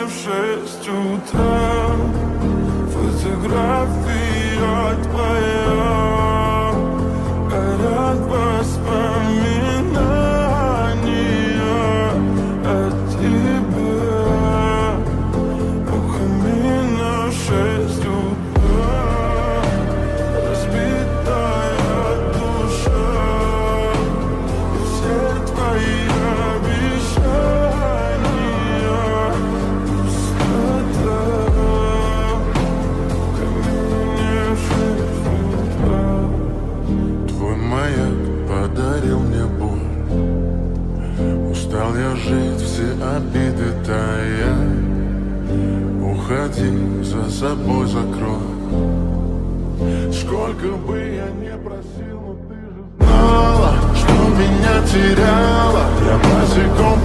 в 6 утра. Фотография твоя, горят воспоминания о тебе. У камина в 6 утра, разбитая душа, и все твои обещания пустота. В камине в 6 утра. Твой маяк подарил мне боль. Устал я жить, все обиды тая. Уходи, за собой закрой. Сколько бы я не просил, но ты же знала, что меня теряла. Я босиком